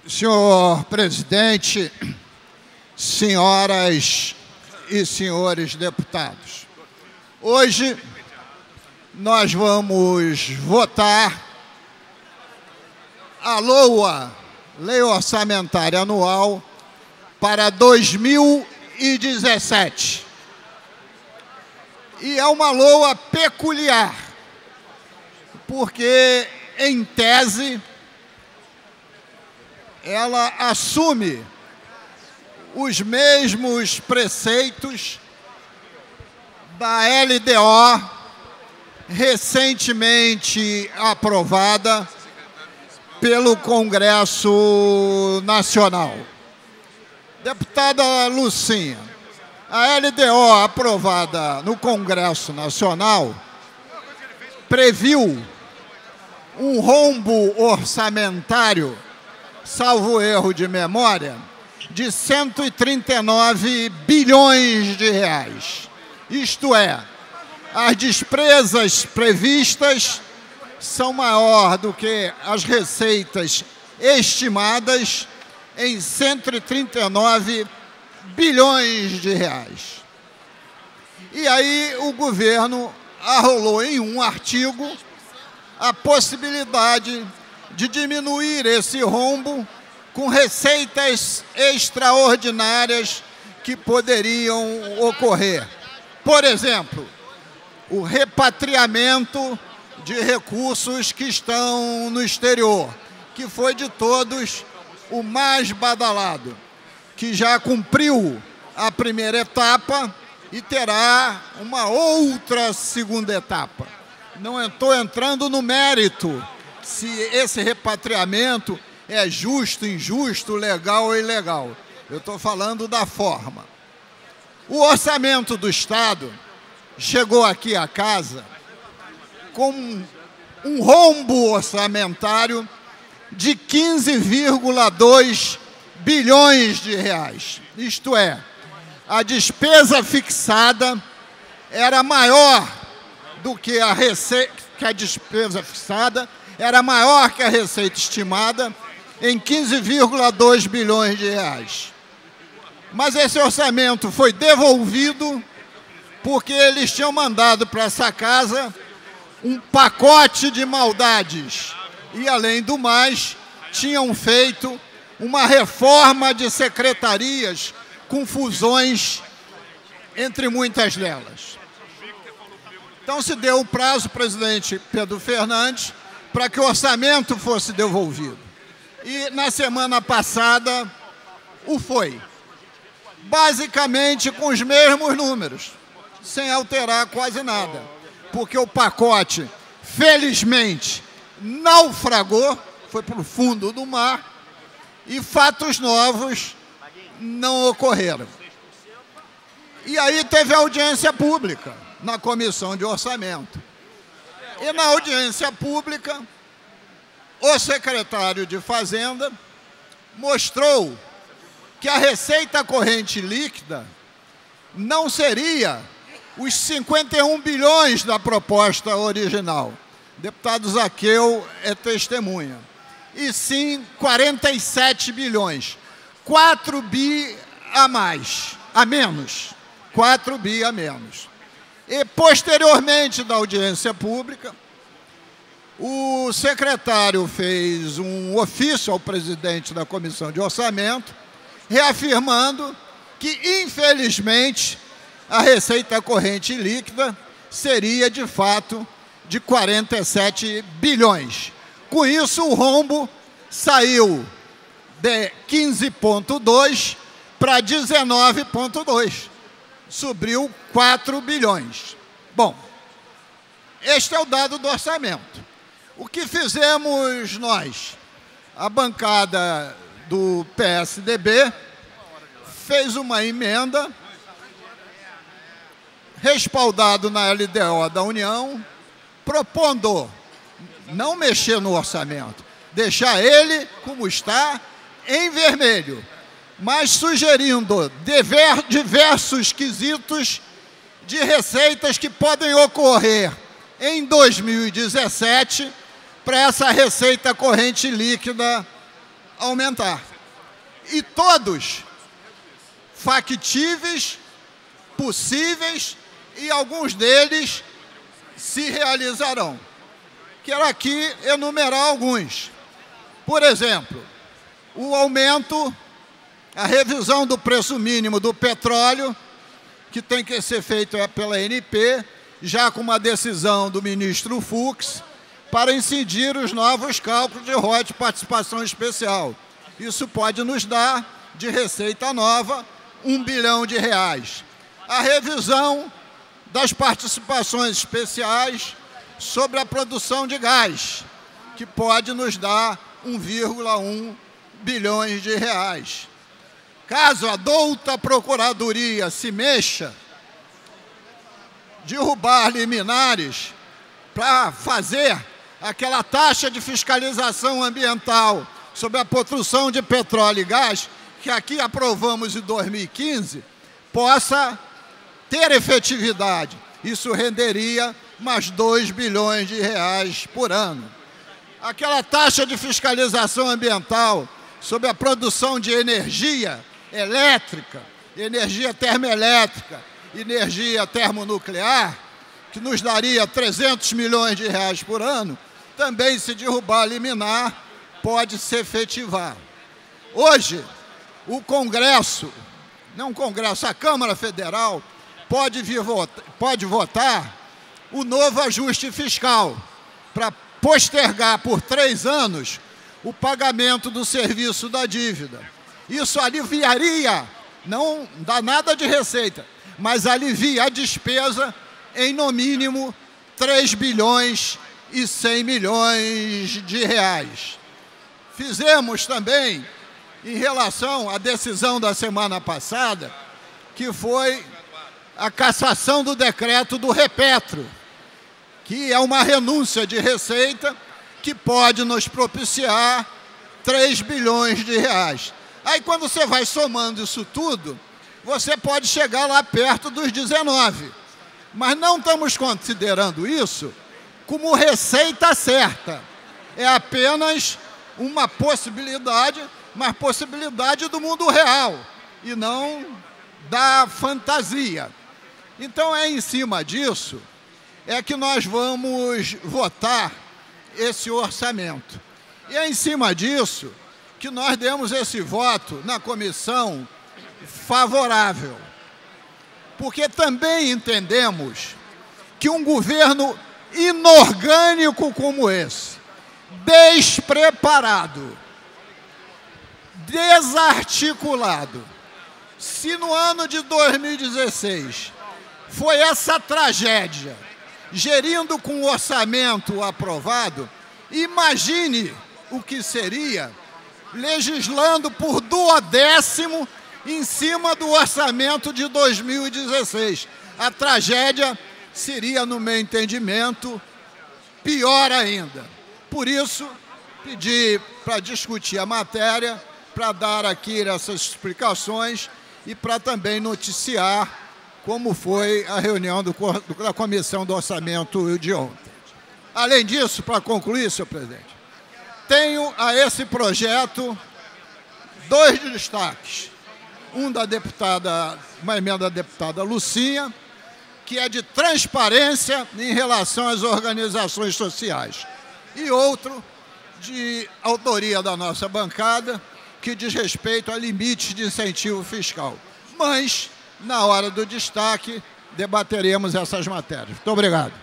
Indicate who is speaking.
Speaker 1: Senhor presidente, senhoras e senhores deputados, hoje nós vamos votar a LOA, Lei Orçamentária Anual, para 2017. E é uma LOA peculiar, porque, em tese, ela assume os mesmos preceitos da LDO recentemente aprovada pelo Congresso Nacional. Deputada Lucinha, a LDO aprovada no Congresso Nacional previu um rombo orçamentário, salvo erro de memória, de 139 bilhões de reais. Isto é, as despesas previstas são maior do que as receitas estimadas em 139 bilhões de reais. E aí o governo arrolou em um artigo a possibilidade de diminuir esse rombo com receitas extraordinárias que poderiam ocorrer. Por exemplo, o repatriamento de recursos que estão no exterior, que foi de todos o mais badalado, que já cumpriu a primeira etapa e terá uma outra segunda etapa. Não estou entrando no mérito se esse repatriamento é justo, injusto, legal ou ilegal. Eu estou falando da forma. O orçamento do Estado chegou aqui à casa com um rombo orçamentário de 15,2 bilhões de reais. Isto é, a despesa fixada era maior do que a receita, que a despesa fixada era maior que a receita estimada em 15,2 bilhões de reais. Mas esse orçamento foi devolvido porque eles tinham mandado para essa casa um pacote de maldades e, além do mais, tinham feito uma reforma de secretarias com fusões entre muitas delas. Então se deu o prazo, presidente Pedro Fernandes, para que o orçamento fosse devolvido. E na semana passada o foi. Basicamente com os mesmos números, sem alterar quase nada. Porque o pacote, felizmente, naufragou, foi para o fundo do mar, e fatos novos não ocorreram. E aí teve audiência pública na Comissão de Orçamento. E na audiência pública, o secretário de Fazenda mostrou que a receita corrente líquida não seria os 51 bilhões da proposta original. O deputado Zaqueu é testemunha. E sim 47 bilhões. 4 bi a mais, a menos. 4 bi a menos. E, posteriormente da audiência pública, o secretário fez um ofício ao presidente da Comissão de Orçamento, reafirmando que, infelizmente, a receita corrente líquida seria, de fato, de 47 bilhões. Com isso, o rombo saiu de 15,2 para 19,2. Subiu 4 bilhões. Bom, este é o dado do orçamento. O que fizemos nós? A bancada do PSDB fez uma emenda, respaldado na LDO da União, propondo não mexer no orçamento, deixar ele como está, em vermelho, mas sugerindo diversos quesitos de receitas que podem ocorrer em 2017 para essa receita corrente líquida aumentar. E todos factíveis, possíveis, e alguns deles se realizarão. Quero aqui enumerar alguns. Por exemplo, o aumento, a revisão do preço mínimo do petróleo, que tem que ser feito pela ANP, já com uma decisão do ministro Fux, para incidir os novos cálculos de royalties de participação especial. Isso pode nos dar, de receita nova, R$ 1 bilhão. A revisão das participações especiais sobre a produção de gás, que pode nos dar 1,1 bilhões de reais. Caso a douta Procuradoria se mexa, derrubar liminares para fazer aquela taxa de fiscalização ambiental sobre a produção de petróleo e gás, que aqui aprovamos em 2015, possa ter efetividade. Isso renderia mais 2 bilhões de reais por ano. Aquela taxa de fiscalização ambiental sobre a produção de energia elétrica, energia termoelétrica, energia termonuclear, que nos daria 300 milhões de reais por ano, também, se derrubar a liminar, pode se efetivar. Hoje, o Congresso, não o Congresso, a Câmara Federal, pode votar o novo ajuste fiscal para postergar por 3 anos o pagamento do serviço da dívida. Isso aliviaria, não dá nada de receita, mas alivia a despesa em, no mínimo, 3 bilhões e 100 milhões de reais. Fizemos também, em relação à decisão da semana passada, que foi a cassação do decreto do Repetro, que é uma renúncia de receita que pode nos propiciar 3 bilhões de reais. Aí, quando você vai somando isso tudo, você pode chegar lá perto dos 19. Mas não estamos considerando isso como receita certa. É apenas uma possibilidade, mas possibilidade do mundo real, e não da fantasia. Então, é em cima disso que nós vamos votar esse orçamento. E é em cima disso que nós demos esse voto na comissão favorável. Porque também entendemos que um governo inorgânico como esse, despreparado, desarticulado, se no ano de 2016 foi essa tragédia, gerindo com o orçamento aprovado, imagine o que seria legislando por 12º em cima do orçamento de 2016. A tragédia seria, no meu entendimento, pior ainda. Por isso, pedi para discutir a matéria, para dar aqui essas explicações e para também noticiar como foi a reunião da Comissão do Orçamento de ontem. Além disso, para concluir, senhor presidente, tenho a esse projeto 2 destaques. Uma emenda da deputada Lucinha, que é de transparência em relação às organizações sociais. E outro, de autoria da nossa bancada, que diz respeito a limites de incentivo fiscal. Mas, na hora do destaque, debateremos essas matérias. Muito obrigado.